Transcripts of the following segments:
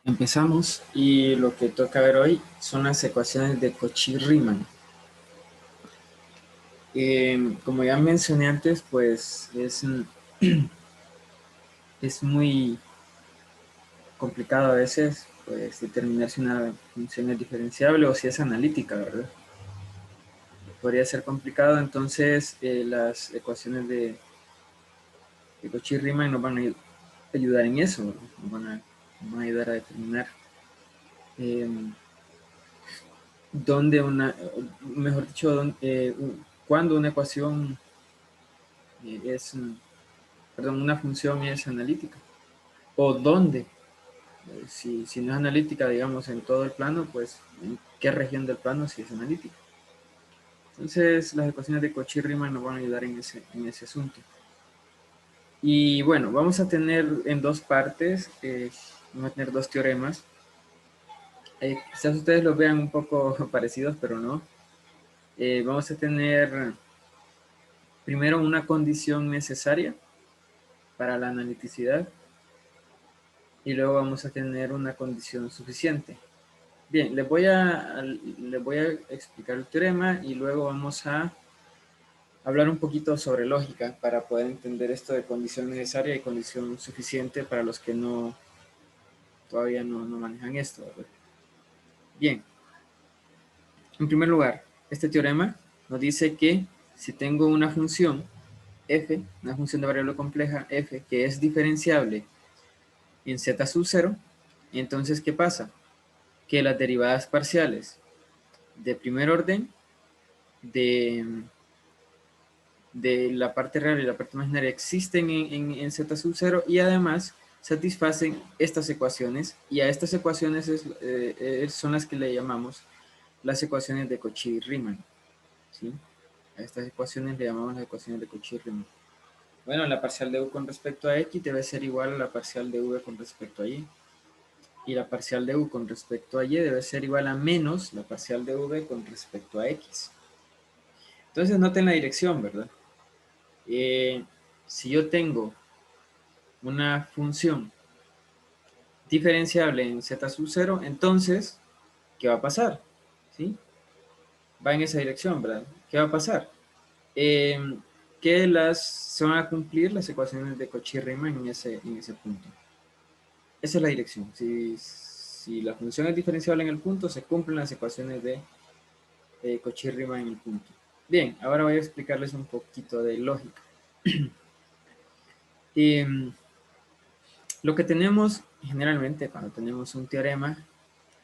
Empezamos y lo que toca ver hoy son las ecuaciones de Cauchy-Riemann. Como ya mencioné antes, pues es muy complicado a veces pues, determinar si una función es diferenciable o si es analítica, ¿verdad? Podría ser complicado, entonces las ecuaciones de Cauchy-Riemann nos van a ayudar en eso, ¿verdad? Nos van a ayudar a determinar eh, dónde mejor dicho, cuándo una ecuación es, perdón, una función es analítica. O dónde, si no es analítica, digamos, en todo el plano, pues en qué región del plano si es analítica. Entonces, las ecuaciones de Cauchy-Riemann nos van a ayudar en ese asunto. Y bueno, vamos a tener en dos partes, vamos a tener dos teoremas. Quizás ustedes los vean un poco parecidos, pero no. Vamos a tener primero una condición necesaria para la analiticidad y luego vamos a tener una condición suficiente. Bien, les voy a explicar el teorema y luego vamos a hablar un poquito sobre lógica para poder entender esto de condición necesaria y condición suficiente para los que todavía no manejan esto, ¿verdad? Bien, en primer lugar, este teorema nos dice que si tengo una función f, una función de variable compleja f, que es diferenciable en z sub 0, entonces ¿qué pasa? Que las derivadas parciales de primer orden de la parte real y la parte imaginaria existen en z sub 0 y además satisfacen estas ecuaciones, y a estas ecuaciones son las que le llamamos las ecuaciones de Cauchy-Riemann, ¿sí? A estas ecuaciones le llamamos las ecuaciones de Cauchy-Riemann. Bueno, la parcial de u con respecto a x debe ser igual a la parcial de v con respecto a y. Y la parcial de u con respecto a y debe ser igual a menos la parcial de v con respecto a x. Entonces noten la dirección, ¿verdad? Si yo tengo una función diferenciable en z sub 0, entonces, ¿qué va a pasar? ¿Sí? Va en esa dirección, ¿verdad? ¿Qué va a pasar? Que se van a cumplir las ecuaciones de Cauchy-Riemann en ese punto. Esa es la dirección. Si la función es diferenciable en el punto, se cumplen las ecuaciones de Cauchy-Riemann en el punto. Bien, ahora voy a explicarles un poquito de lógica. Lo que tenemos generalmente cuando tenemos un teorema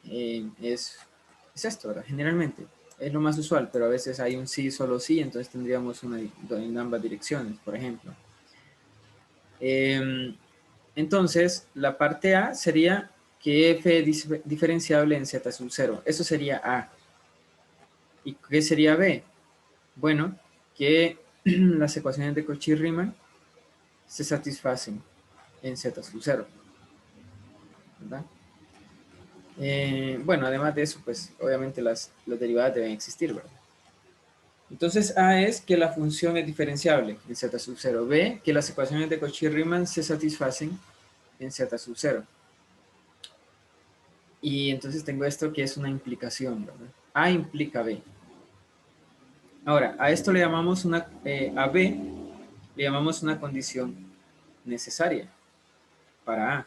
es esto, ¿verdad? Generalmente es lo más usual, pero a veces hay un sí, solo sí, entonces tendríamos una en ambas direcciones, por ejemplo. Entonces, la parte A sería que f es diferenciable en z sub 0. Eso sería A. ¿Y qué sería B? Bueno, que las ecuaciones de Cauchy-Riemann se satisfacen en z sub 0, ¿verdad? Bueno, además de eso, pues obviamente las derivadas deben existir, ¿verdad? Entonces A es que la función es diferenciable en z sub 0. B, que las ecuaciones de Cauchy-Riemann se satisfacen en z sub 0. Y entonces tengo esto que es una implicación, ¿verdad? A implica B. Ahora, a esto le llamamos a B le llamamos una condición necesaria para A.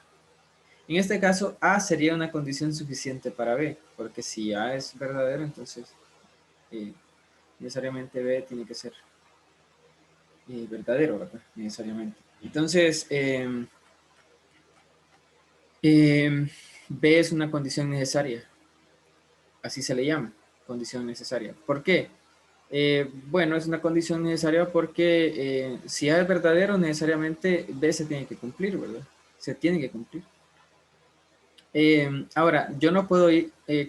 En este caso, A sería una condición suficiente para B, porque si A es verdadero, entonces necesariamente B tiene que ser verdadero, ¿verdad? Necesariamente. Entonces, B es una condición necesaria, así se le llama, condición necesaria. ¿Por qué? Bueno, es una condición necesaria porque si A es verdadero, necesariamente B se tiene que cumplir, ¿verdad? Se tiene que cumplir. Ahora, yo no puedo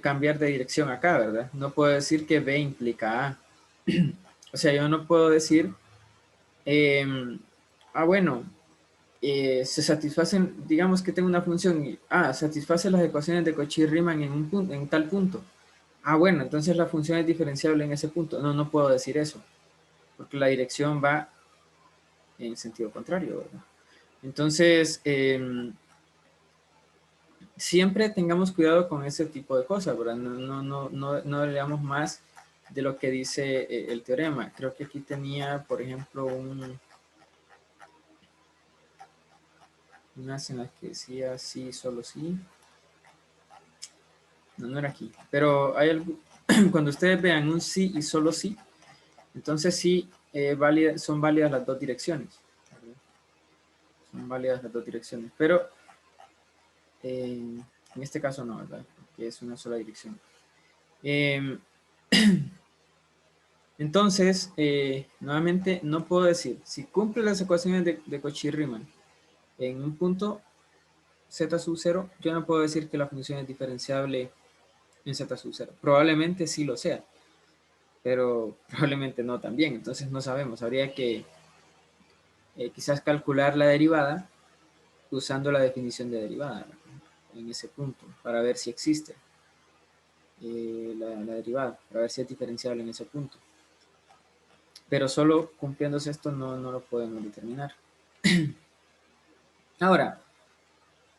cambiar de dirección acá, ¿verdad? No puedo decir que B implica A. O sea, yo no puedo decir, bueno, se satisfacen, digamos que tengo una función y, satisface las ecuaciones de Cauchy-Riemann en tal punto. Bueno, entonces la función es diferenciable en ese punto. No, no puedo decir eso, porque la dirección va en sentido contrario, ¿verdad? Entonces, siempre tengamos cuidado con ese tipo de cosas, ¿verdad? No leamos más de lo que dice el teorema. Creo que aquí tenía, por ejemplo, unas en las que decía sí, solo sí. No era aquí. Pero hay algo, cuando ustedes vean un sí y solo sí, entonces sí son válidas las dos direcciones. ¿Verdad? Son válidas las dos direcciones. Pero en este caso no, ¿verdad? Porque es una sola dirección. Entonces, nuevamente, no puedo decir, si cumple las ecuaciones de Cauchy-Riemann en un punto z sub 0, yo no puedo decir que la función es diferenciable en z sub 0. Probablemente sí lo sea, pero probablemente no también. Entonces no sabemos. Habría que quizás calcular la derivada usando la definición de derivada en ese punto para ver si existe la derivada, para ver si es diferenciable en ese punto. Pero solo cumpliéndose esto no lo podemos determinar. Ahora,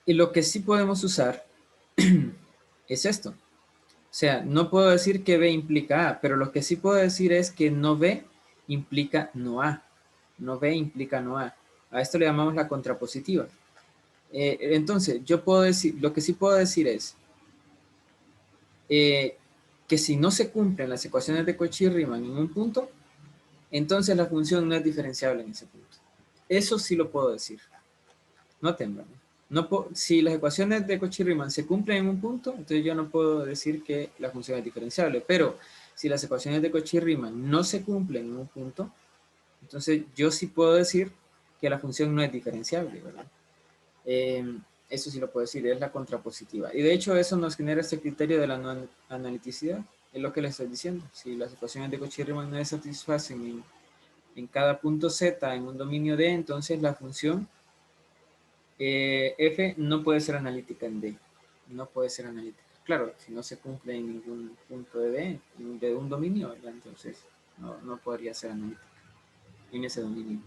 y lo que sí podemos usar es esto. O sea, no puedo decir que B implica A, pero lo que sí puedo decir es que no B implica no A. No B implica no A. A esto le llamamos la contrapositiva. Entonces, yo puedo decir, lo que sí puedo decir es que si no se cumplen las ecuaciones de Cauchy-Riemann en un punto, entonces la función no es diferenciable en ese punto. Eso sí lo puedo decir. No temblan. Si las ecuaciones de Cauchy-Riemann se cumplen en un punto, entonces yo no puedo decir que la función es diferenciable. Pero si las ecuaciones de Cauchy-Riemann no se cumplen en un punto, entonces yo sí puedo decir que la función no es diferenciable, ¿verdad? Eso sí lo puedo decir, es la contrapositiva. Y de hecho eso nos genera este criterio de la no analiticidad, es lo que les estoy diciendo. Si las ecuaciones de Cauchy-Riemann no se satisfacen en cada punto z en un dominio D, entonces la función F no puede ser analítica en D. No puede ser analítica. Claro, si no se cumple en ningún punto de D, de un dominio, entonces no podría ser analítica en ese dominio.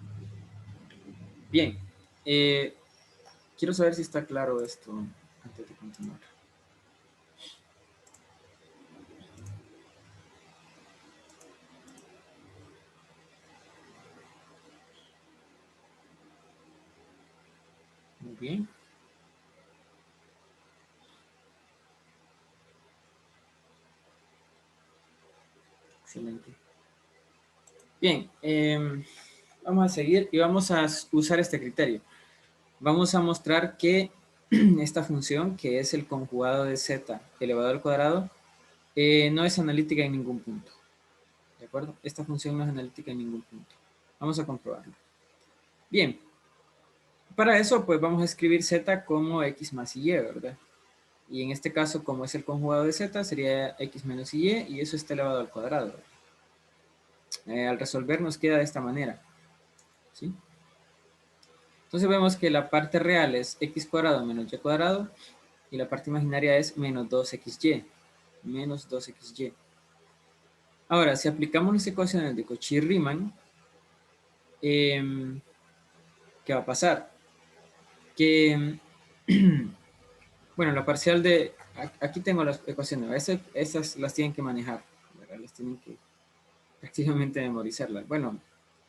Bien, quiero saber si está claro esto antes de continuar. Muy bien. Excelente. Bien, vamos a seguir y vamos a usar este criterio. Vamos a mostrar que esta función, que es el conjugado de z elevado al cuadrado, no es analítica en ningún punto. ¿De acuerdo? Esta función no es analítica en ningún punto. Vamos a comprobarlo. Bien, para eso pues vamos a escribir z como x más y, ¿verdad? Y en este caso, como es el conjugado de z, sería x menos y eso está elevado al cuadrado. Al resolver nos queda de esta manera. ¿Sí? Entonces vemos que la parte real es x cuadrado menos y cuadrado y la parte imaginaria es menos 2xy. Menos 2xy. Ahora, si aplicamos las ecuaciones de Cauchy-Riemann, ¿qué va a pasar? Que, bueno, la parcial de... Aquí tengo las ecuaciones. Esas las tienen que manejar, ¿verdad? Las tienen que prácticamente memorizarlas. Bueno,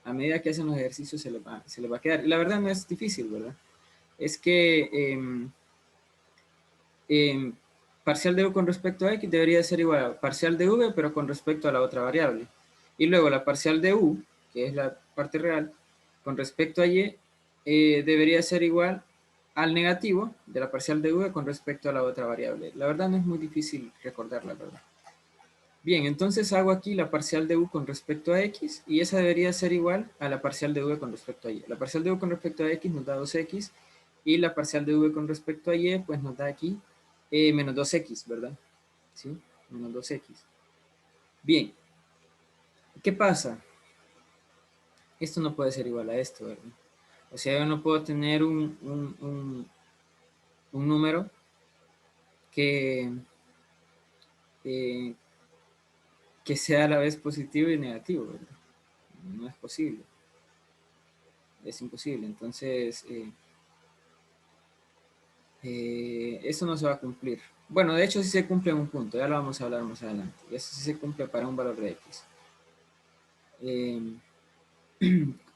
a medida que hacen los ejercicios se les va a quedar. Y la verdad no es difícil, ¿verdad? Es que parcial de u con respecto a x debería ser igual a parcial de v, pero con respecto a la otra variable. Y luego la parcial de u, que es la parte real, con respecto a y, debería ser igual al negativo de la parcial de v con respecto a la otra variable. La verdad no es muy difícil recordarla, ¿verdad? Bien, entonces hago aquí la parcial de u con respecto a x y esa debería ser igual a la parcial de v con respecto a y. La parcial de u con respecto a x nos da 2x y la parcial de v con respecto a y pues nos da aquí menos 2x, ¿verdad? ¿Sí? Menos 2x. Bien, ¿qué pasa? Esto no puede ser igual a esto, ¿verdad? O sea, yo no puedo tener un número que, eh, que sea a la vez positivo y negativo, ¿verdad? No es posible. Es imposible. Entonces, eso no se va a cumplir. Bueno, de hecho sí se cumple en un punto, ya lo vamos a hablar más adelante. Eso sí se cumple para un valor de x. Eh,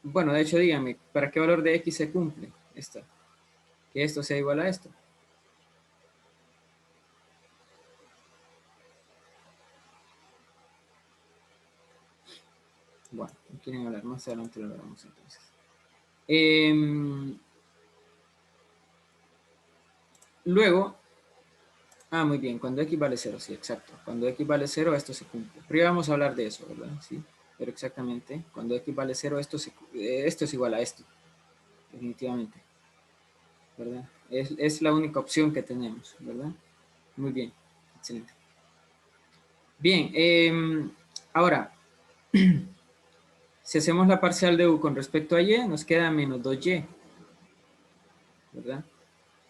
bueno, de hecho díganme, ¿para qué valor de x se cumple? Que esto sea igual a esto. Bueno, no quieren hablar, más adelante lo hablamos entonces. Luego, muy bien, cuando x vale 0, sí, exacto. Cuando x vale 0, esto se cumple. Pero ya vamos a hablar de eso, ¿verdad? Sí, pero exactamente, cuando x vale 0, esto es igual a esto, definitivamente, ¿verdad? Es la única opción que tenemos, ¿verdad? Muy bien, excelente. Bien, ahora, si hacemos la parcial de u con respecto a y, nos queda menos 2y, ¿verdad?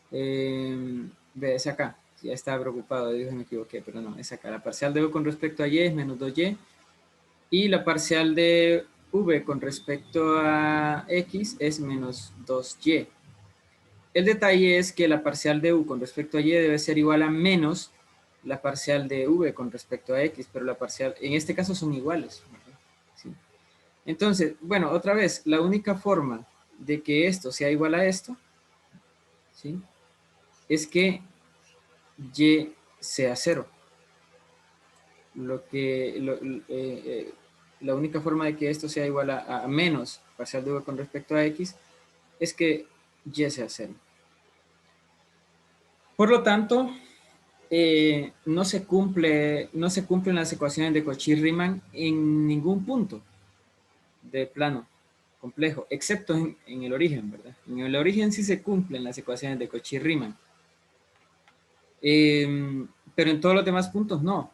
Es acá, ya estaba preocupado, dije me equivoqué, pero no, es acá. La parcial de u con respecto a y es menos 2y, y la parcial de v con respecto a x es menos 2y. El detalle es que la parcial de u con respecto a y debe ser igual a menos la parcial de v con respecto a x, pero la parcial, en este caso son iguales. ¿Sí? Entonces, bueno, otra vez, la única forma de que esto sea igual a esto, ¿sí? Es que y sea 0. La única forma de que esto sea igual a menos parcial de v con respecto a x es que y sea 0. Por lo tanto, no se cumplen las ecuaciones de Cauchy-Riemann en ningún punto del plano complejo, excepto en el origen, ¿verdad? En el origen sí se cumplen las ecuaciones de Cauchy-Riemann, pero en todos los demás puntos no.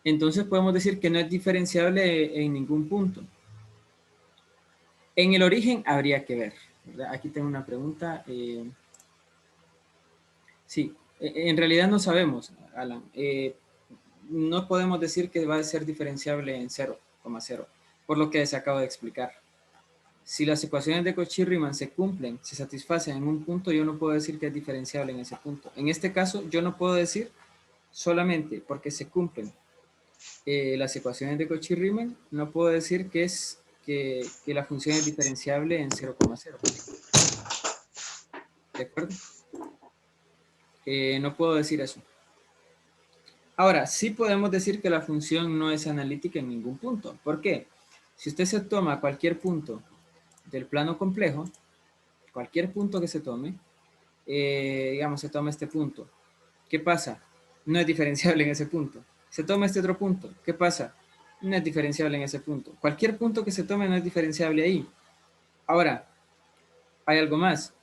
Entonces podemos decir que no es diferenciable en ningún punto. En el origen habría que ver, ¿verdad? Aquí tengo una pregunta. Sí, en realidad no sabemos, Alan. No podemos decir que va a ser diferenciable en 0,0, por lo que se acaba de explicar. Si las ecuaciones de Cauchy-Riemann se cumplen, se satisfacen en un punto, yo no puedo decir que es diferenciable en ese punto. En este caso, yo no puedo decir solamente porque se cumplen las ecuaciones de Cauchy-Riemann, no puedo decir que la función es diferenciable en 0,0. ¿De acuerdo? No puedo decir eso. Ahora, sí podemos decir que la función no es analítica en ningún punto. ¿Por qué? Si usted se toma cualquier punto del plano complejo, cualquier punto que se tome, digamos, se toma este punto, ¿qué pasa? No es diferenciable en ese punto. Se toma este otro punto, ¿qué pasa? No es diferenciable en ese punto. Cualquier punto que se tome no es diferenciable ahí. Ahora, hay algo más.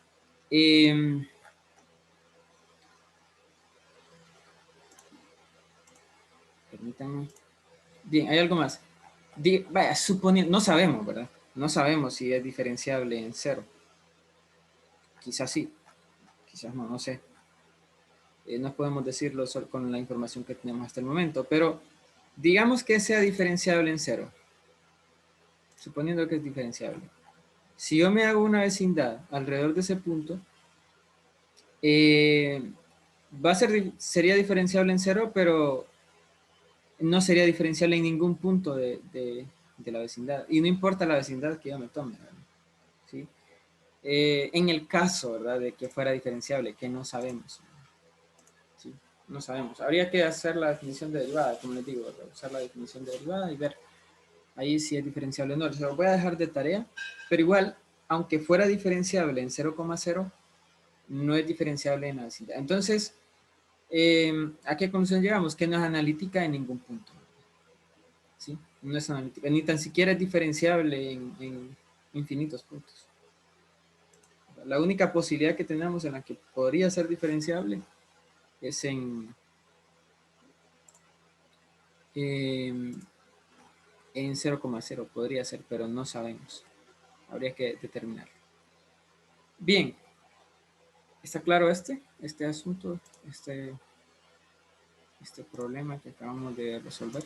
Permítanme. Bien, hay algo más. Vaya, suponiendo, no sabemos, ¿verdad? No sabemos si es diferenciable en 0. Quizás sí, quizás no, no sé. No podemos decirlo solo con la información que tenemos hasta el momento, pero digamos que sea diferenciable en 0. Suponiendo que es diferenciable. Si yo me hago una vecindad alrededor de ese punto, sería diferenciable en 0, pero no sería diferenciable en ningún punto de la vecindad. Y no importa la vecindad que yo me tome, ¿verdad? ¿Sí? En el caso, ¿verdad?, de que fuera diferenciable, que no sabemos. ¿Sí? No sabemos. Habría que hacer la definición de derivada, como les digo, ¿verdad? Usar la definición de derivada y ver ahí si es diferenciable o no. Se lo voy a dejar de tarea, pero igual, aunque fuera diferenciable en 0,0, no es diferenciable en la vecindad. Entonces, ¿a qué conclusión llegamos? Que no es analítica en ningún punto. ¿Sí? No es analítica, ni tan siquiera es diferenciable en infinitos puntos. La única posibilidad que tenemos en la que podría ser diferenciable es en 0,0. Podría ser, pero no sabemos. Habría que determinar. Bien. ¿Está claro este asunto, este problema que acabamos de resolver?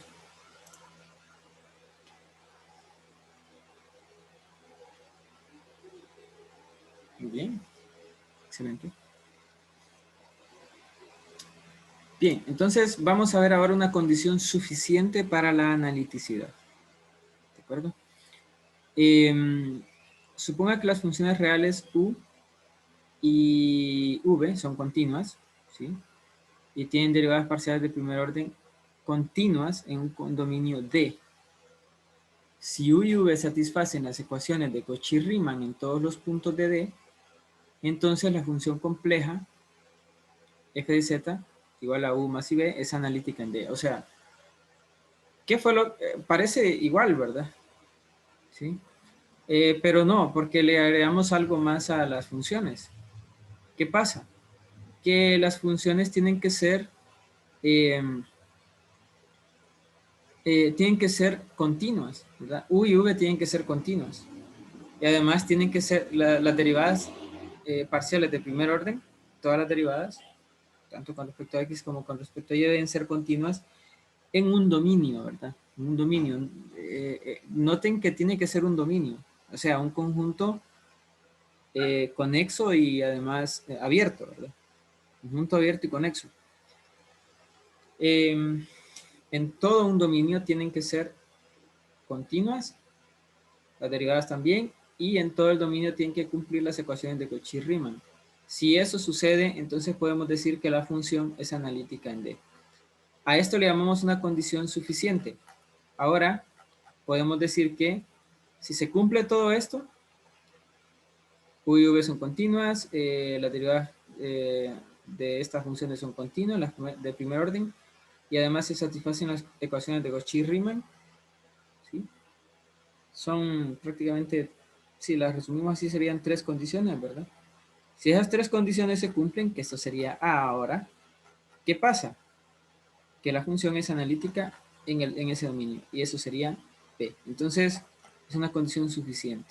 Muy bien. Excelente. Bien, entonces vamos a ver ahora una condición suficiente para la analiticidad. ¿De acuerdo? Suponga que las funciones reales u y v son continuas, ¿sí? Y tienen derivadas parciales de primer orden continuas en un condominio D. Si u y v satisfacen las ecuaciones de Cauchy-Riemann en todos los puntos de D, entonces la función compleja f de z igual a u más i b es analítica en D. O sea, ¿qué fue lo que parece igual, verdad? ¿Sí? Pero no, porque le agregamos algo más a las funciones. ¿Qué pasa? Que las funciones eh, tienen que ser continuas, ¿verdad? U y v tienen que ser continuas. Y además tienen que ser las derivadas parciales de primer orden, todas las derivadas, tanto con respecto a x como con respecto a y, deben ser continuas en un dominio, ¿verdad? En un dominio. Noten que tiene que ser un dominio, o sea, un conjunto conexo y además abierto, ¿verdad? Conjunto abierto y conexo. En todo un dominio tienen que ser continuas, las derivadas también, y en todo el dominio tienen que cumplir las ecuaciones de Cauchy-Riemann. Si eso sucede, entonces podemos decir que la función es analítica en D. A esto le llamamos una condición suficiente. Ahora, podemos decir que si se cumple todo esto, u y v son continuas, las derivadas de estas funciones son continuas, las de primer orden, y además se satisfacen las ecuaciones de Cauchy-Riemann, ¿sí? Son prácticamente, si las resumimos así, serían tres condiciones, ¿verdad? Si esas tres condiciones se cumplen, que esto sería A ahora, ¿qué pasa? Que la función es analítica en ese dominio, y eso sería P. Entonces, es una condición suficiente.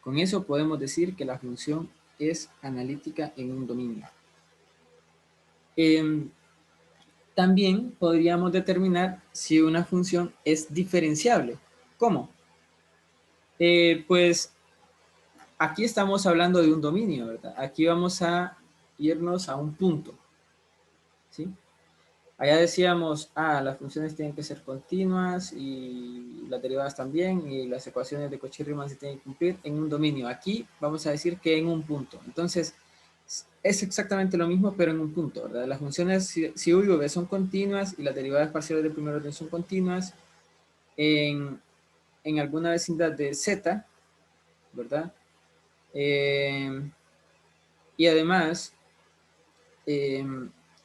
Con eso podemos decir que la función es analítica en un dominio. También podríamos determinar si una función es diferenciable. ¿Cómo? Pues aquí estamos hablando de un dominio, ¿verdad? Aquí vamos a irnos a un punto, ¿sí? Allá decíamos, las funciones tienen que ser continuas y las derivadas también, y las ecuaciones de Cauchy-Riemann se tienen que cumplir en un dominio. Aquí vamos a decir que en un punto. Entonces, es exactamente lo mismo, pero en un punto, ¿verdad? Las funciones, si u y v son continuas y las derivadas parciales de primer orden son continuas, en alguna vecindad de z, ¿verdad? Y además, eh,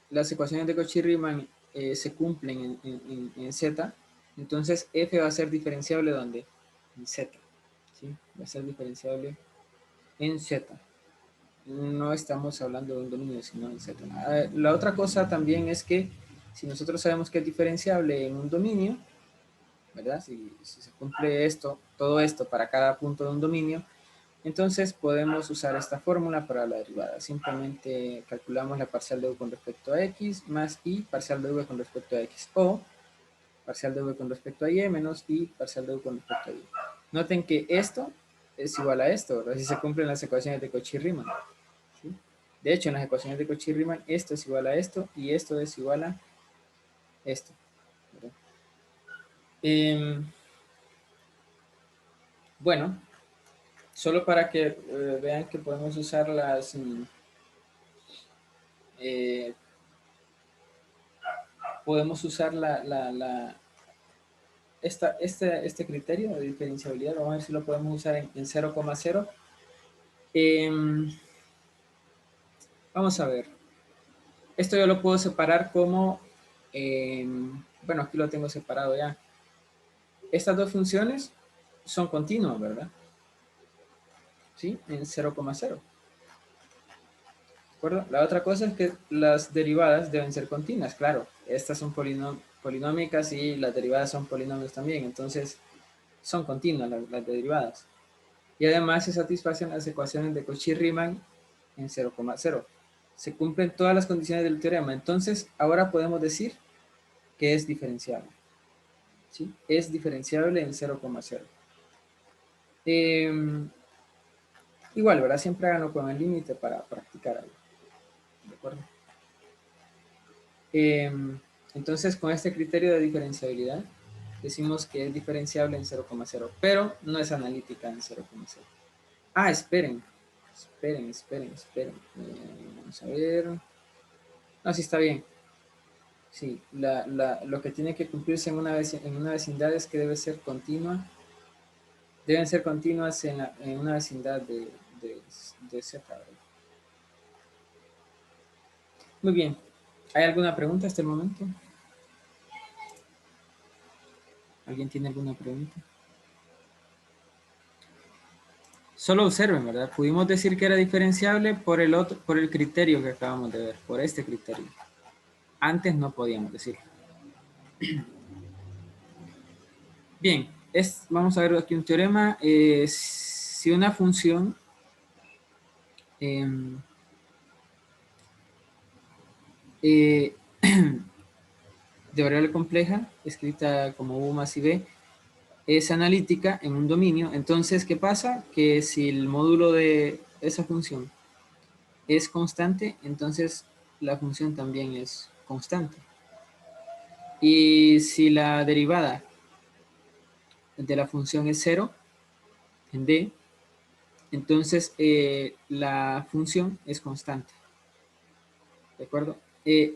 las ecuaciones de Cauchy-Riemann se cumplen en Z, entonces f va a ser diferenciable ¿dónde? En Z, ¿sí? Va a ser diferenciable en Z. No estamos hablando de un dominio, sino en Z. La otra cosa también es que si nosotros sabemos que es diferenciable en un dominio, ¿verdad? Si se cumple esto, todo esto para cada punto de un dominio, entonces podemos usar esta fórmula para la derivada. Simplemente calculamos la parcial de u con respecto a x más i parcial de v con respecto a x, o parcial de v con respecto a y menos i parcial de u con respecto a y. Noten que esto es igual a esto, ¿verdad? Si se cumplen las ecuaciones de Cauchy-Riemann, ¿sí? De hecho, en las ecuaciones de Cauchy-Riemann esto es igual a esto y esto es igual a esto, ¿verdad? Bueno, solo para que vean que podemos usar eh, podemos usar este criterio de diferenciabilidad. Vamos a ver si lo podemos usar en 0,0. Vamos a ver. Esto yo lo puedo separar como, bueno, aquí lo tengo separado ya. Estas dos funciones son continuas, ¿verdad? ¿Sí? En 0,0. ¿De acuerdo? La otra cosa es que las derivadas deben ser continuas, claro. Estas son polinómicas y las derivadas son polinomios también, entonces son continuas las derivadas. Y además se satisfacen las ecuaciones de Cauchy-Riemann en 0,0. Se cumplen todas las condiciones del teorema, entonces ahora podemos decir que es diferenciable. ¿Sí? Es diferenciable en 0,0. Igual, ¿verdad? Siempre háganlo con el límite para practicar algo. ¿De acuerdo? Entonces, con este criterio de diferenciabilidad, decimos que es diferenciable en 0,0, pero no es analítica en 0,0. Ah, esperen. Vamos a ver. No, sí está bien. Sí, lo que tiene que cumplirse en una vecindad es que debe ser continua. Deben ser continuas en una vecindad de Z, ¿verdad? Muy bien. ¿Hay alguna pregunta hasta el momento? ¿Alguien tiene alguna pregunta? Solo observen, ¿verdad? Pudimos decir que era diferenciable por el criterio que acabamos de ver, por este criterio. Antes no podíamos decirlo. Bien, vamos a ver aquí un teorema. Si una función eh, eh, de variable compleja, escrita como U más I B, es analítica en un dominio, entonces, ¿qué pasa? Que si el módulo de esa función es constante, entonces la función también es constante. Y si la derivada de la función es 0 en D, entonces la función es constante. ¿De acuerdo?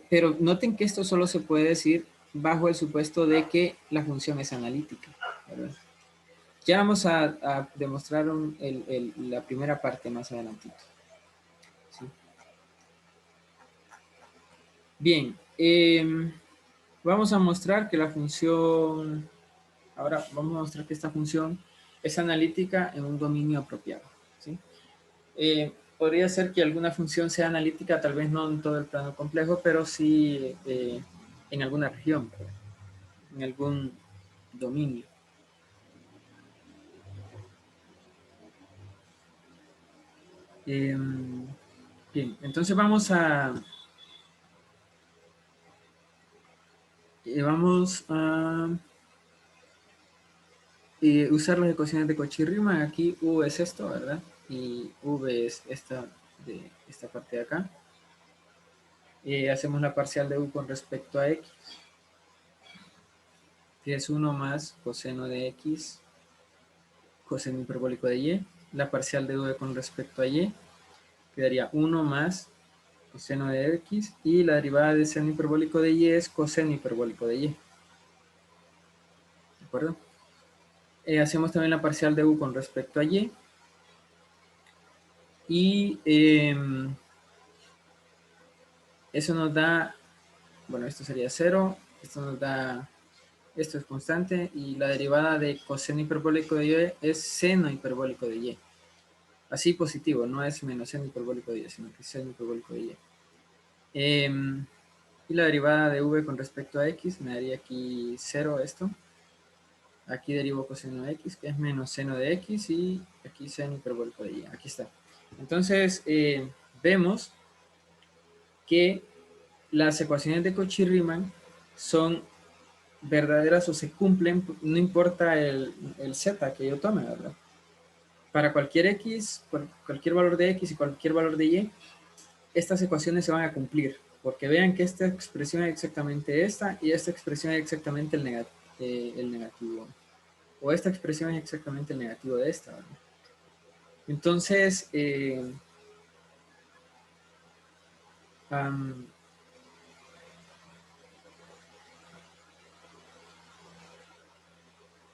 Pero noten que esto solo se puede decir bajo el supuesto de que la función es analítica, ¿verdad? Ya vamos a demostrar la primera parte más adelantito. ¿Sí? Bien, vamos a mostrar que la función, ahora vamos a mostrar que esta función es analítica en un dominio apropiado. ¿Sí? Podría ser que alguna función sea analítica, tal vez no en todo el plano complejo, pero sí en alguna región, en algún dominio. Bien, entonces vamos a usar las ecuaciones de Cauchy-Riemann. Aquí U es esto, ¿verdad? Y V es esta parte de acá. Hacemos la parcial de U con respecto a X, que es 1 más coseno de X, coseno hiperbólico de Y. La parcial de V con respecto a Y quedaría 1 más coseno de X, y la derivada de seno hiperbólico de Y es coseno hiperbólico de Y. ¿De acuerdo? Hacemos también la parcial de U con respecto a Y. Y eso nos da, bueno, esto sería 0, esto nos da, esto es constante, y la derivada de coseno hiperbólico de Y es seno hiperbólico de Y. Así positivo, no es menos seno hiperbólico de Y, sino que es seno hiperbólico de Y. Y la derivada de V con respecto a X me daría aquí 0 esto. Aquí derivo coseno de X, que es menos seno de X, y aquí seno hiperbólico de Y. Aquí está. Entonces, vemos que las ecuaciones de Cauchy-Riemann son verdaderas o se cumplen, no importa el z que yo tome, ¿verdad? Para cualquier x, cualquier valor de x y cualquier valor de y, estas ecuaciones se van a cumplir, porque vean que esta expresión es exactamente esta, y esta expresión es exactamente el negativo, o esta expresión es exactamente el negativo de esta, ¿verdad? Entonces,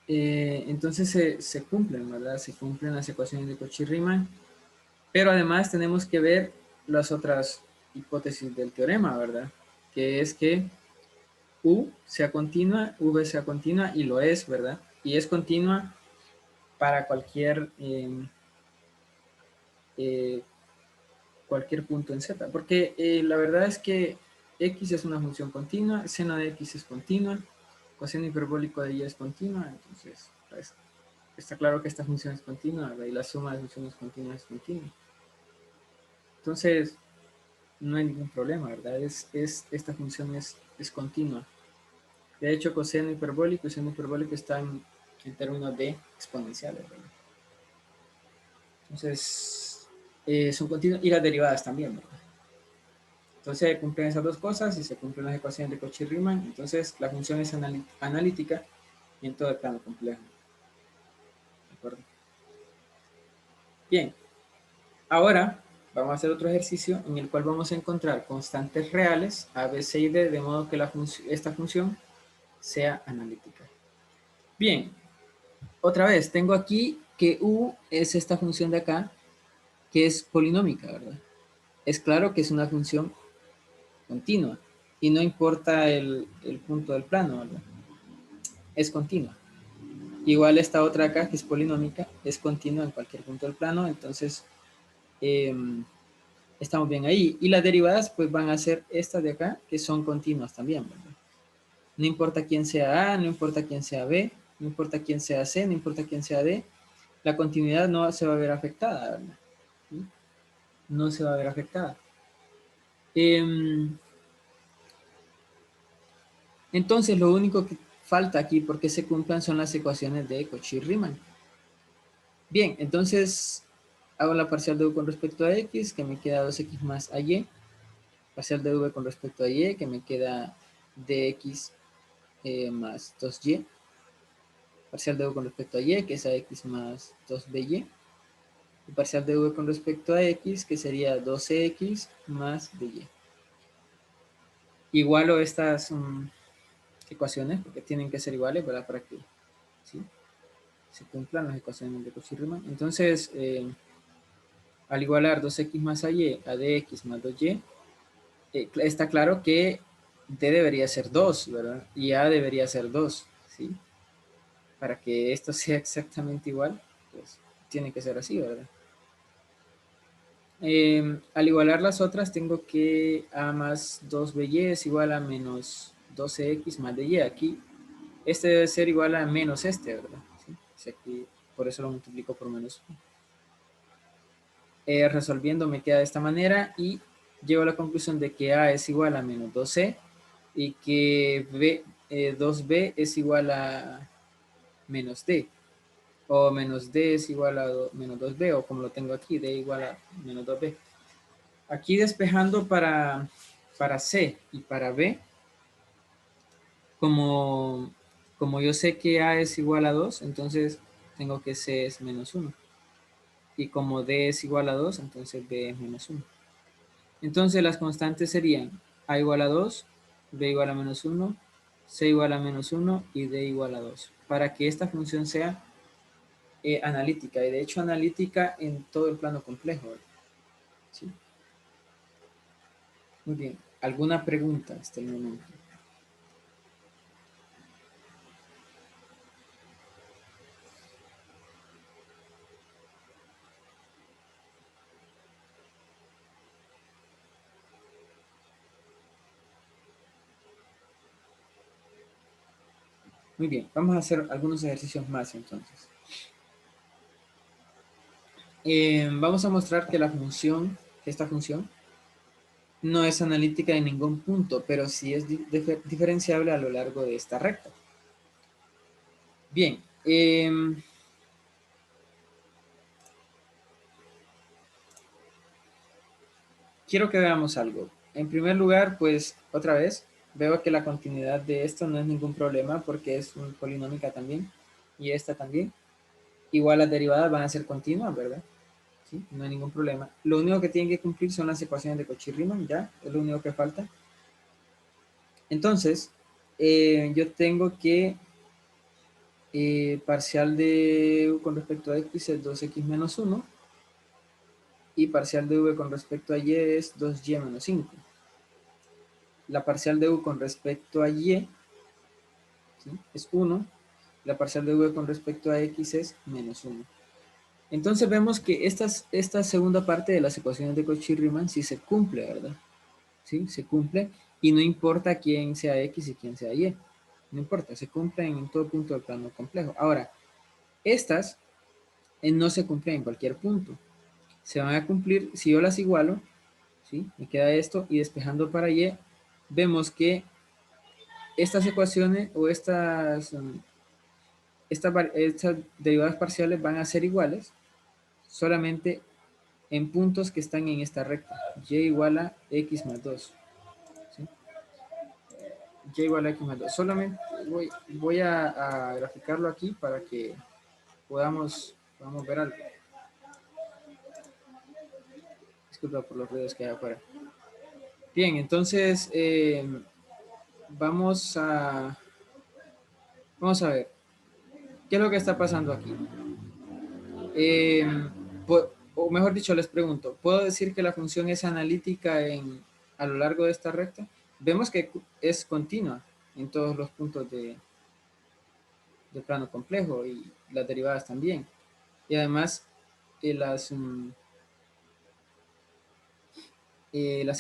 entonces se cumplen, ¿verdad? Se cumplen las ecuaciones de Cauchy-Riemann, pero además tenemos que ver las otras hipótesis del teorema, ¿verdad? Que es que U sea continua, V sea continua, y lo es, ¿verdad? Y es continua para eh, cualquier punto en Z, porque la verdad es que X es una función continua, seno de X es continua, coseno hiperbólico de Y es continua, entonces pues, está claro que esta función es continua, ¿verdad? Y la suma de funciones continuas es continua. Entonces, no hay ningún problema, ¿verdad? Esta función es continua. De hecho, coseno hiperbólico y seno hiperbólico están en términos de exponenciales, ¿verdad? Entonces, son continuas, y las derivadas también, ¿verdad? Entonces se cumplen esas dos cosas y se cumplen las ecuaciones de Cauchy-Riemann. Entonces la función es analítica en todo el plano complejo. ¿De acuerdo? Bien, ahora vamos a hacer otro ejercicio en el cual vamos a encontrar constantes reales a, b, c y d, de modo que esta función sea analítica. Bien, otra vez, tengo aquí que u es esta función de acá, que es polinómica, ¿verdad? Es claro que es una función continua y no importa el punto del plano, ¿verdad? Es continua. Igual esta otra acá, que es polinómica, es continua en cualquier punto del plano, entonces estamos bien ahí. Y las derivadas pues van a ser estas de acá, que son continuas también, ¿verdad? No importa quién sea A, no importa quién sea B, no importa quién sea C, no importa quién sea D, la continuidad no se va a ver afectada, ¿verdad? ¿Sí? No se va a ver afectada. Entonces lo único que falta aquí porque se cumplan son las ecuaciones de Cauchy-Riemann. Bien, entonces hago la parcial de u con respecto a x, que me queda 2x más ay, parcial de v con respecto a y, que me queda dx más 2y, parcial de u con respecto a y, que es ax más 2by, y parcial de v con respecto a x, que sería 2x más dy. Igualo estas ecuaciones, porque tienen que ser iguales, ¿verdad? Para que ¿sí? se cumplan las ecuaciones de Cauchy-Riemann. Entonces, al igualar 2x más ay a dx más 2y, está claro que d debería ser 2, ¿verdad? Y a debería ser 2, ¿sí? Para que esto sea exactamente igual, pues tiene que ser así, ¿verdad? Al igualar las otras, tengo que a más 2by es igual a menos 12x más dy. Aquí, este debe ser igual a menos este, ¿verdad? ¿Sí? O sea, aquí, por eso lo multiplico por menos 1. Resolviendo me queda de esta manera y llego a la conclusión de que a es igual a menos 2c y que 2b es igual a menos d, o menos d es igual a menos 2b, o como lo tengo aquí, d igual a menos 2b. Aquí despejando para c y para b, como yo sé que a es igual a 2, entonces tengo que c es menos 1. Y como d es igual a 2, entonces b es menos 1. Entonces las constantes serían a igual a 2, b igual a menos 1, c igual a menos 1 y d igual a 2. Para que esta función sea analítica, y de hecho analítica en todo el plano complejo. ¿Sí? Muy bien. ¿Alguna pregunta hasta el momento? Muy bien, vamos a hacer algunos ejercicios más entonces. Vamos a mostrar que esta función, no es analítica en ningún punto, pero sí es diferenciable a lo largo de esta recta. Bien, quiero que veamos algo. En primer lugar, pues otra vez, veo que la continuidad de esto no es ningún problema porque es una polinómica también, y esta también. Igual las derivadas van a ser continuas, ¿verdad? ¿Sí? No hay ningún problema. Lo único que tienen que cumplir son las ecuaciones de Cauchy-Riemann, ya, es lo único que falta. Entonces, yo tengo que parcial de u con respecto a x es 2x menos 1 y parcial de v con respecto a y es 2y menos 5. La parcial de u con respecto a y, ¿sí?, es 1. La parcial de v con respecto a x es menos 1. Entonces vemos que esta segunda parte de las ecuaciones de Cauchy-Riemann sí se cumple, ¿verdad? Sí, se cumple y no importa quién sea x y quién sea y. No importa, se cumplen en todo punto del plano complejo. Ahora, estas no se cumplen en cualquier punto. Se van a cumplir, si yo las igualo, ¿sí?, me queda esto, y despejando para y, vemos que estas ecuaciones o estas derivadas parciales van a ser iguales, solamente en puntos que están en esta recta, y igual a x más 2. ¿Sí? Y igual a x más 2. Solamente voy a graficarlo aquí para que podamos ver algo. Disculpa por los ruidos que hay afuera. Bien, entonces vamos a ver qué es lo que está pasando aquí. O mejor dicho, les pregunto, ¿puedo decir que la función es analítica a lo largo de esta recta? Vemos que es continua en todos los puntos de plano complejo y las derivadas también. Y además, las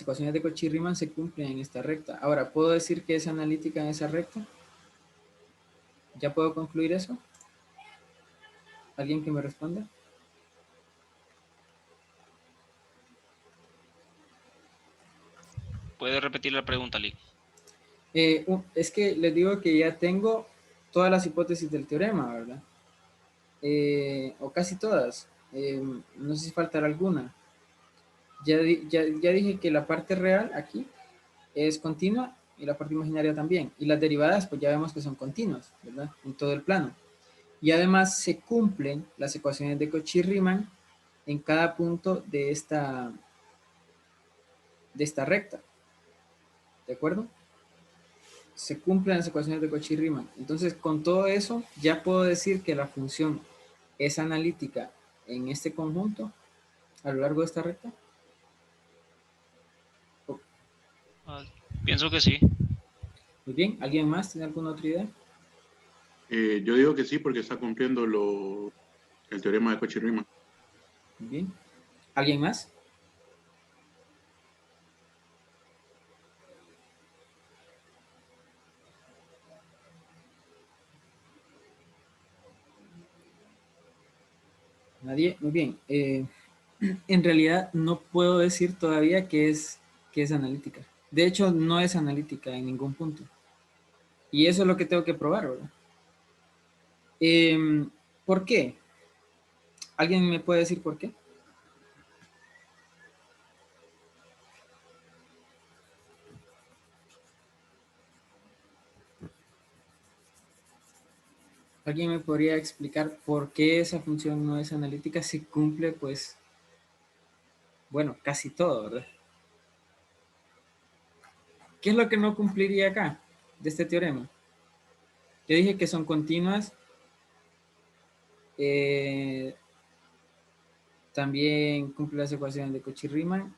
ecuaciones de Cauchy-Riemann se cumplen en esta recta. Ahora, ¿puedo decir que es analítica en esa recta? ¿Ya puedo concluir eso? ¿Alguien que me responda? ¿Puede repetir la pregunta, Lee? Es que les digo que ya tengo todas las hipótesis del teorema, ¿verdad? O casi todas. No sé si faltará alguna. Ya dije que la parte real aquí es continua y la parte imaginaria también. Y las derivadas, pues ya vemos que son continuas, ¿verdad? En todo el plano. Y además se cumplen las ecuaciones de Cauchy-Riemann en cada punto de esta recta. ¿De acuerdo? Se cumplen las ecuaciones de Cauchy-Riemann. Entonces, con todo eso, ya puedo decir que la función es analítica en este conjunto a lo largo de esta recta. Pienso que sí. Muy bien, ¿alguien más tiene alguna otra idea? Yo digo que sí porque está cumpliendo el teorema de Cauchy-Riemann. Muy bien. ¿Alguien más? Nadie. Muy bien. En realidad no puedo decir todavía que es analítica. De hecho, no es analítica en ningún punto. Y eso es lo que tengo que probar, ¿verdad? ¿Por qué? ¿Alguien me puede decir por qué? ¿Alguien me podría explicar por qué esa función no es analítica si cumple, pues, bueno, casi todo, ¿verdad? ¿Qué es lo que no cumpliría acá de este teorema? Yo dije que son continuas. También cumple las ecuaciones de Cauchy-Riemann.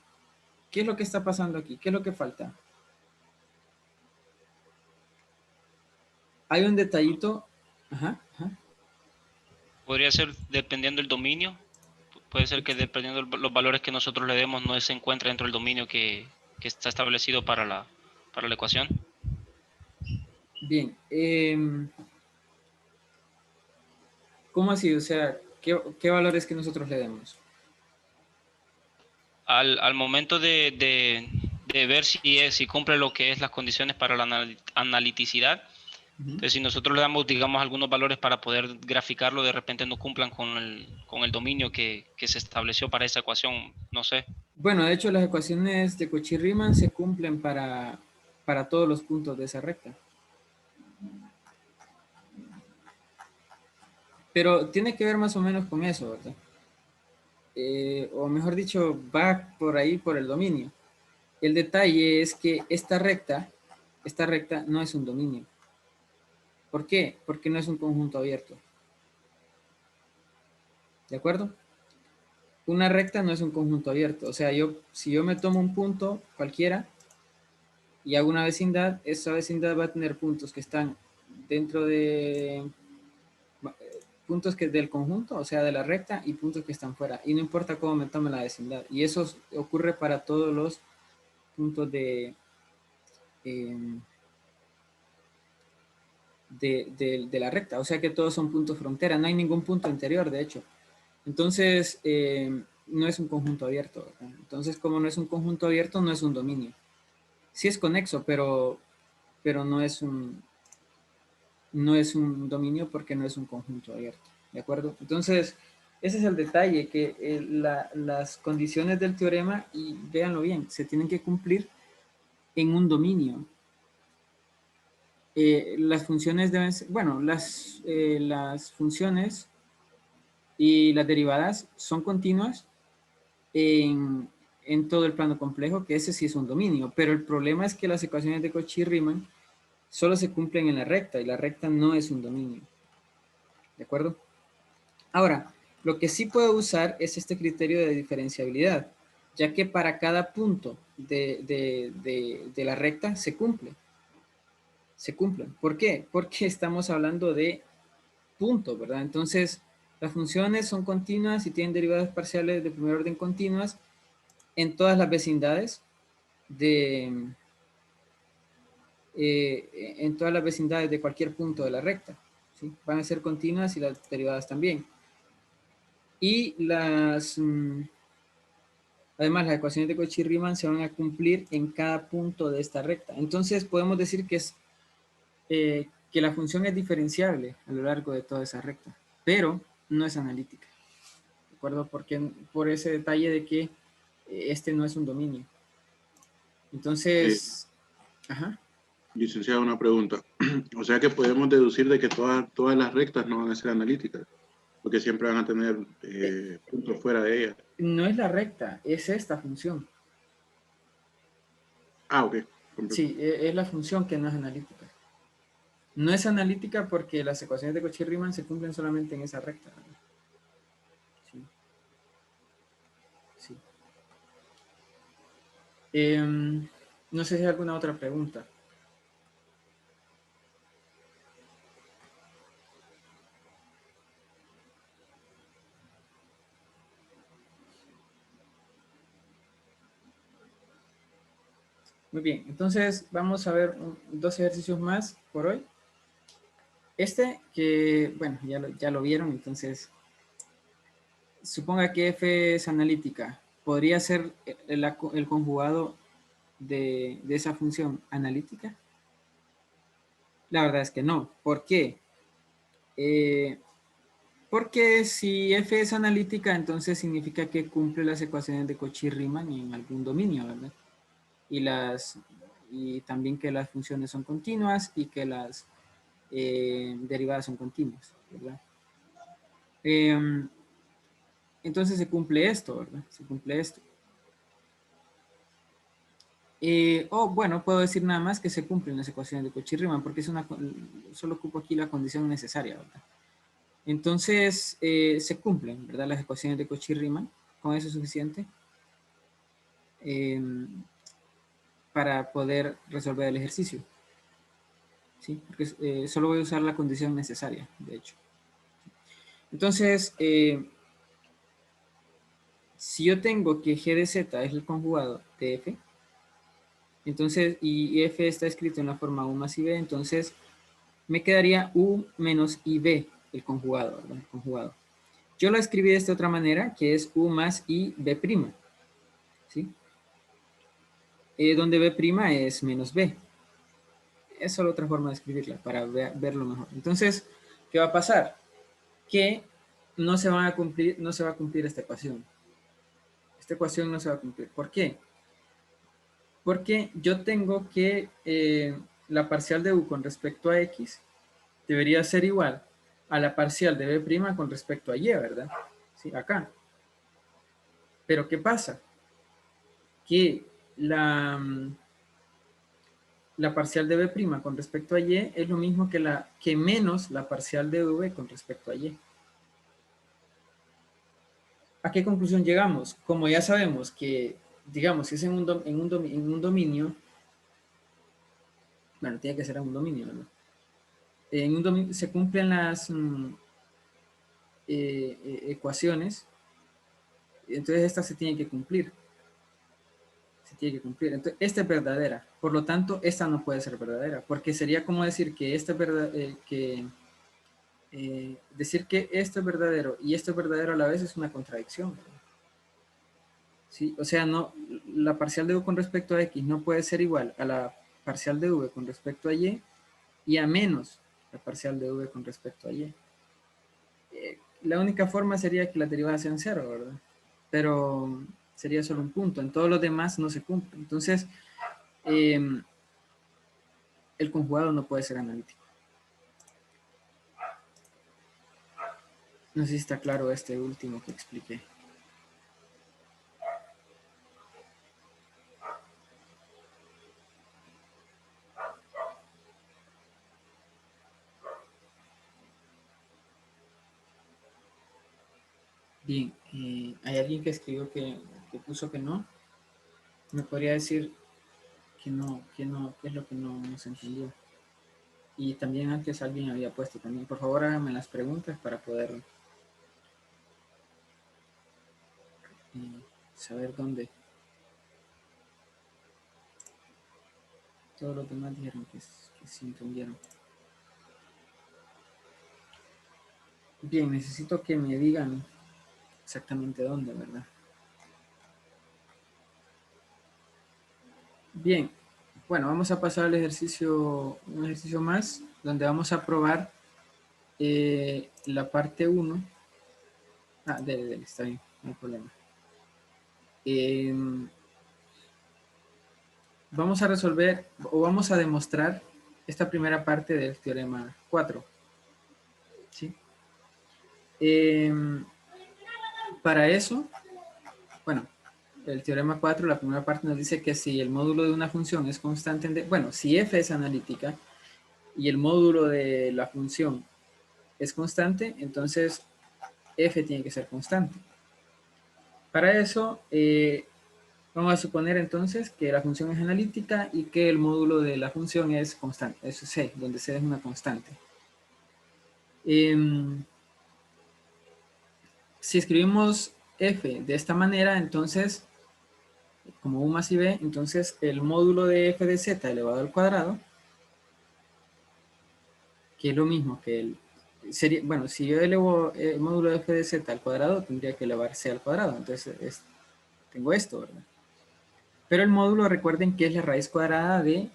¿Qué es lo que está pasando aquí? ¿Qué es lo que falta? Hay un detallito. Ajá. Podría ser dependiendo del dominio. Puede ser que dependiendo de los valores que nosotros le demos no se encuentra dentro del dominio que está establecido para la ecuación. Bien. ¿Cómo así? O sea, ¿qué valores que nosotros le demos? Al momento de ver si cumple lo que es las condiciones para la analiticidad, entonces si nosotros le damos, digamos, algunos valores para poder graficarlo, de repente no cumplan con el dominio que se estableció para esa ecuación, no sé. Bueno, de hecho las ecuaciones de Cauchy-Riemann se cumplen para todos los puntos de esa recta. Pero tiene que ver más o menos con eso, ¿verdad? O mejor dicho, va por ahí por el dominio. El detalle es que esta recta no es un dominio. ¿Por qué? Porque no es un conjunto abierto. ¿De acuerdo? Una recta no es un conjunto abierto. O sea, si yo me tomo un punto cualquiera y hago una vecindad, esa vecindad va a tener puntos que están dentro de puntos que del conjunto, o sea, de la recta, y puntos que están fuera. Y no importa cómo me tome la vecindad. Y eso ocurre para todos los puntos de la recta. O sea que todos son puntos frontera. No hay ningún punto interior, de hecho. Entonces, no es un conjunto abierto, ¿verdad? Entonces, como no es un conjunto abierto, no es un dominio. Sí es conexo, pero no es un dominio porque no es un conjunto abierto. ¿De acuerdo? Entonces, ese es el detalle, que las condiciones del teorema, y véanlo bien, se tienen que cumplir en un dominio. Las funciones deben ser, bueno, las funciones y las derivadas son continuas en todo el plano complejo, que ese sí es un dominio, pero el problema es que las ecuaciones de Cauchy-Riemann solo se cumplen en la recta, y la recta no es un dominio. ¿De acuerdo? Ahora, lo que sí puedo usar es este criterio de diferenciabilidad, ya que para cada punto de la recta se cumple. Se cumplen. ¿Por qué? Porque estamos hablando de puntos, ¿verdad? Entonces, las funciones son continuas y tienen derivadas parciales de primer orden continuas en todas las vecindades en todas las vecindades de cualquier punto de la recta, ¿sí? Van a ser continuas y las derivadas también. Y además las ecuaciones de Cauchy-Riemann se van a cumplir en cada punto de esta recta. Entonces podemos decir que la función es diferenciable a lo largo de toda esa recta, pero no es analítica. ¿De acuerdo? Porque por ese detalle de que este no es un dominio. Entonces, ajá. Licenciado, una pregunta. O sea que podemos deducir de que todas las rectas no van a ser analíticas, porque siempre van a tener puntos fuera de ellas. No es la recta, es esta función. Ah, ok. Sí, es la función que no es analítica. No es analítica porque las ecuaciones de Cauchy-Riemann se cumplen solamente en esa recta. Sí. Sí. No sé si hay alguna otra pregunta. Muy bien, entonces vamos a ver dos ejercicios más por hoy. Este que, bueno, ya lo vieron, entonces suponga que F es analítica. ¿Podría ser el conjugado de esa función analítica? La verdad es que no. ¿Por qué? Porque si F es analítica, entonces significa que cumple las ecuaciones de Cauchy-Riemann en algún dominio, ¿verdad? Y también que las funciones son continuas y que las derivadas son continuas, ¿verdad? Entonces se cumple esto, ¿verdad? Se cumple esto. Bueno, puedo decir nada más que se cumplen las ecuaciones de Cauchy-Riemann porque solo ocupo aquí la condición necesaria, ¿verdad? Entonces se cumplen, ¿verdad? Las ecuaciones de Cauchy-Riemann. Con eso es suficiente para poder resolver el ejercicio. ¿Sí? Porque solo voy a usar la condición necesaria, de hecho. Entonces, si yo tengo que G de Z es el conjugado de F, entonces, y F está escrito en la forma U más IB, entonces me quedaría U menos IB, el conjugado, ¿verdad? El conjugado. Yo lo escribí de esta otra manera, que es U más IB', ¿sí? Donde B' es menos B. Es solo otra forma de escribirla para verlo mejor. Entonces, ¿qué va a pasar? Que no se va a cumplir esta ecuación. Esta ecuación no se va a cumplir. ¿Por qué? Porque yo tengo que la parcial de U con respecto a X debería ser igual a la parcial de B' con respecto a Y, ¿verdad? Sí, acá. Pero ¿qué pasa? Que la parcial de B' con respecto a Y es lo mismo que menos la parcial de V con respecto a Y. ¿A qué conclusión llegamos? Como ya sabemos que, digamos, si es en un dominio, bueno, tiene que ser en un dominio, ¿no? En un dominio se cumplen las ecuaciones, entonces esta se tiene que cumplir. Se tiene que cumplir. Entonces, esta es verdadera. Por lo tanto, esta no puede ser verdadera, porque sería como decir que esta es verdad, decir que esto es verdadero y esto es verdadero a la vez es una contradicción, ¿verdad? ¿Sí? O sea, no, la parcial de U con respecto a X no puede ser igual a la parcial de V con respecto a Y a menos la parcial de V con respecto a Y. la única forma sería que las derivadas sean cero, ¿verdad? Pero sería solo un punto. En todos los demás no se cumple. Entonces, el conjugado no puede ser analítico. No sé si está claro este último que expliqué. Bien, hay alguien que escribió que puso que no. ¿Me podría decir que no, qué es lo que no se entendió? Y también antes alguien había puesto también. Por favor, háganme las preguntas para poder saber dónde. Todos los demás dijeron que sí entendieron. Bien, necesito que me digan exactamente dónde, ¿verdad? Bien, bueno, vamos a pasar al ejercicio, un ejercicio más, donde vamos a probar la parte 1. Dele, está bien, no hay problema. Vamos a resolver, o vamos a demostrar esta primera parte del teorema 4. ¿Sí? Para eso, bueno, el teorema 4, la primera parte nos dice que si el módulo de una función es constante, bueno, si f es analítica y el módulo de la función es constante, entonces f tiene que ser constante. Para eso, vamos a suponer entonces que la función es analítica y que el módulo de la función es constante, eso es c, donde c es una constante. Si escribimos f de esta manera, entonces, como u más i b, entonces el módulo de f de z elevado al cuadrado, que es lo mismo que sería, bueno, si yo elevo el módulo de f de z al cuadrado, tendría que elevar c al cuadrado, entonces tengo esto, ¿verdad? Pero el módulo, recuerden que es la raíz cuadrada de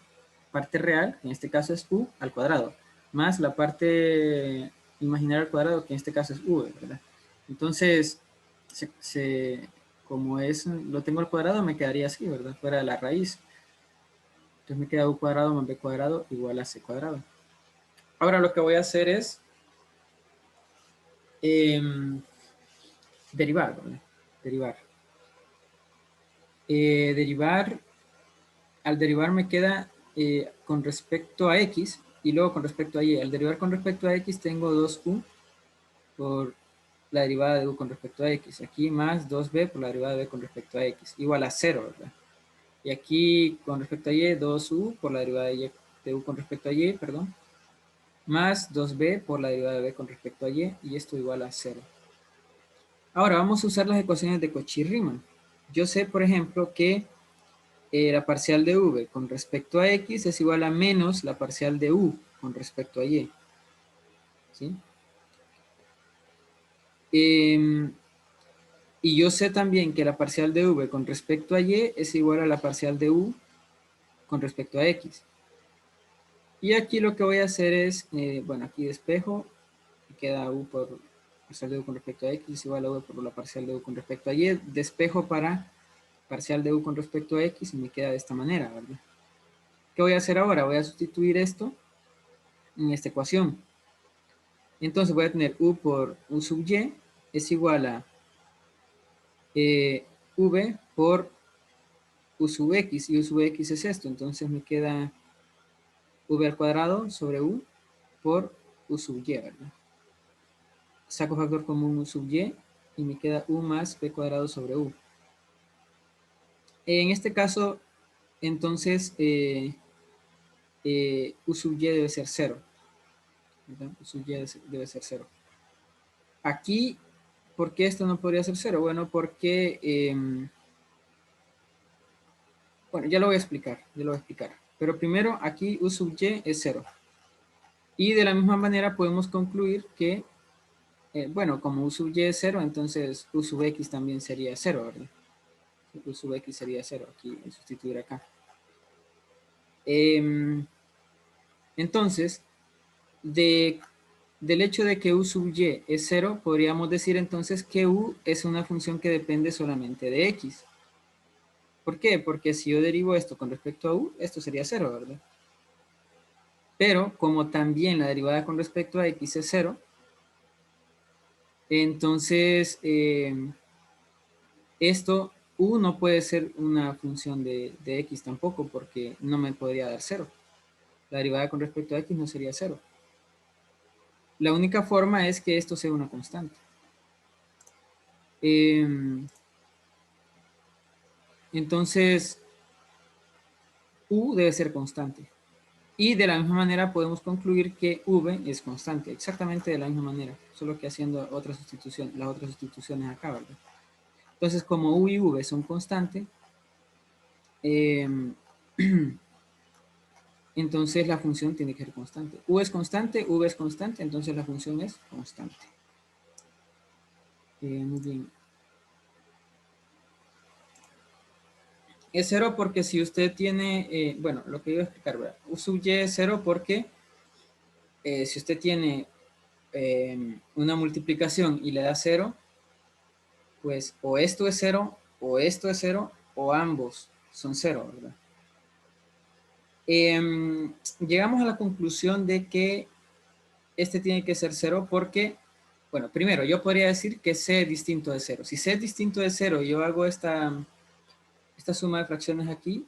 parte real, que en este caso es u al cuadrado, más la parte imaginaria al cuadrado, que en este caso es v, ¿verdad? Entonces, como lo tengo al cuadrado, me quedaría así, ¿verdad? Fuera de la raíz. Entonces me queda u cuadrado más b cuadrado igual a c cuadrado. Ahora lo que voy a hacer es derivar, ¿verdad? Derivar, al derivar me queda con respecto a x y luego con respecto a y. Al derivar con respecto a x tengo 2u por la derivada de u con respecto a x. Aquí más 2b por la derivada de b con respecto a x. Igual a 0, ¿verdad? Y aquí con respecto a y, 2u por la derivada de u con respecto a y, perdón. Más 2b por la derivada de b con respecto a y. Y esto igual a 0. Ahora vamos a usar las ecuaciones de Cauchy-Riemann. Yo sé, por ejemplo, que la parcial de v con respecto a x es igual a menos la parcial de u con respecto a y. ¿Sí? Y yo sé también que la parcial de v con respecto a y es igual a la parcial de u con respecto a x. Y aquí lo que voy a hacer es, bueno, aquí despejo, y queda u por la parcial de u con respecto a x es igual a v por la parcial de u con respecto a y. Despejo para parcial de u con respecto a x y me queda de esta manera, ¿verdad? ¿Qué voy a hacer ahora? Voy a sustituir esto en esta ecuación. Entonces voy a tener u por u sub y es igual a v por u sub x, y u sub x es esto, entonces me queda v al cuadrado sobre u por u sub y, ¿verdad? Saco factor común u sub y me queda u más b cuadrado sobre u. En este caso, entonces, u sub y debe ser 0. ¿verdad? U sub y debe ser 0. Aquí, ¿por qué esto no podría ser 0? Bueno, porque... bueno, ya lo voy a explicar, Pero primero, aquí u sub y es 0. Y de la misma manera podemos concluir que, bueno, como u sub y es 0, entonces u sub x también sería 0, ¿verdad? U sub x sería 0, aquí sustituir acá. Entonces, de del hecho de que u sub y es 0, podríamos decir entonces que u es una función que depende solamente de x. ¿Por qué? Porque si yo derivo esto con respecto a u, esto sería 0, ¿verdad? Pero como también la derivada con respecto a x es 0, entonces esto, u no puede ser una función de x tampoco, porque no me podría dar 0. La derivada con respecto a x no sería 0. La única forma es que esto sea una constante. Entonces, u debe ser constante. Y de la misma manera podemos concluir que v es constante, exactamente de la misma manera, solo que haciendo otra sustitución, las otras sustituciones acá, ¿verdad? Entonces, como u y v son constantes, entonces la función tiene que ser constante. U es constante, v es constante, entonces la función es constante. Muy bien. Es 0 porque si usted tiene, bueno, lo que iba a explicar, ¿verdad? U sub y es 0 porque si usted tiene una multiplicación y le da 0, pues o esto es 0, o esto es 0, o ambos son 0, ¿verdad? Llegamos a la conclusión de que este tiene que ser 0 porque, bueno, primero yo podría decir que c es distinto de 0. Si c es distinto de 0 y yo hago esta suma de fracciones aquí,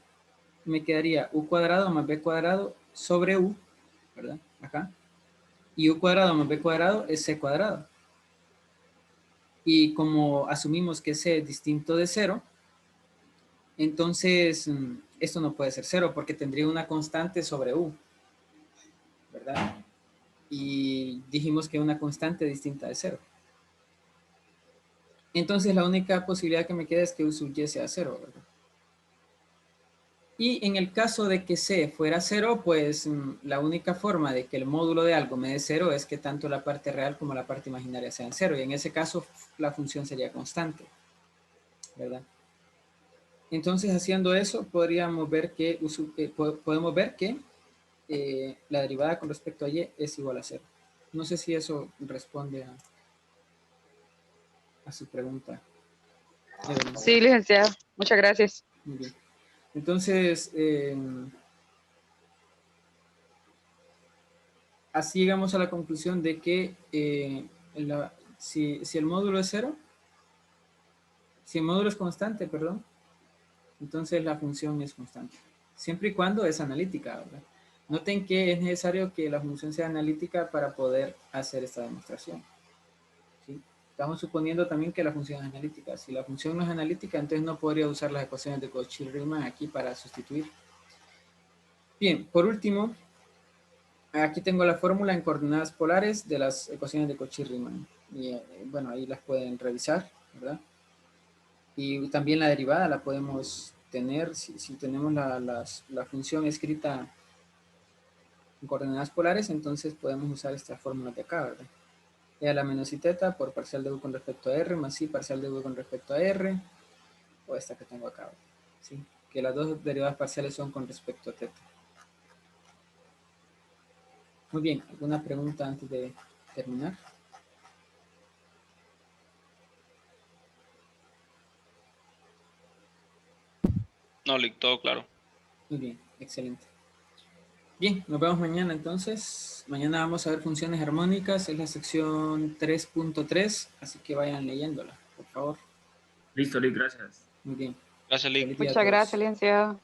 me quedaría u cuadrado más b cuadrado sobre u, ¿verdad? Acá. Y u cuadrado más b cuadrado es c cuadrado. Y como asumimos que c es distinto de 0, entonces esto no puede ser 0 porque tendría una constante sobre u, ¿verdad? Y dijimos que una constante distinta de 0. Entonces la única posibilidad que me queda es que u sub y sea 0, ¿verdad? Y en el caso de que c fuera 0, pues la única forma de que el módulo de algo me dé 0 es que tanto la parte real como la parte imaginaria sean 0. Y en ese caso la función sería constante, ¿verdad? Entonces haciendo eso podríamos ver que, podemos ver que la derivada con respecto a y es igual a 0. No sé si eso responde a su pregunta. Sí, licenciado. Muchas gracias. Muy bien. Entonces, así llegamos a la conclusión de que si el módulo es 0, si el módulo es constante, perdón, entonces la función es constante. Siempre y cuando es analítica, ¿verdad? Noten que es necesario que la función sea analítica para poder hacer esta demostración. ¿Sí? Estamos suponiendo también que la función es analítica. Si la función no es analítica, entonces no podría usar las ecuaciones de Cauchy-Riemann aquí para sustituir. Bien, por último, aquí tengo la fórmula en coordenadas polares de las ecuaciones de Cauchy-Riemann. Y bueno, ahí las pueden revisar, ¿verdad? Y también la derivada la podemos tener si tenemos la función escrita en coordenadas polares, entonces podemos usar esta fórmula de acá, ¿verdad? E a la menos i teta por parcial de u con respecto a r más i parcial de u con respecto a r, o esta que tengo acá, ¿sí? Que las dos derivadas parciales son con respecto a teta. Muy bien, ¿alguna pregunta antes de terminar? No, Lick, todo claro. Muy bien, excelente. Bien, nos vemos mañana entonces. Mañana vamos a ver funciones armónicas, es la sección 3.3, así que vayan leyéndola, por favor. Listo, Lick, gracias. Muy bien. Gracias, Lick. Feliz día a Muchas todos. gracias, licenciado.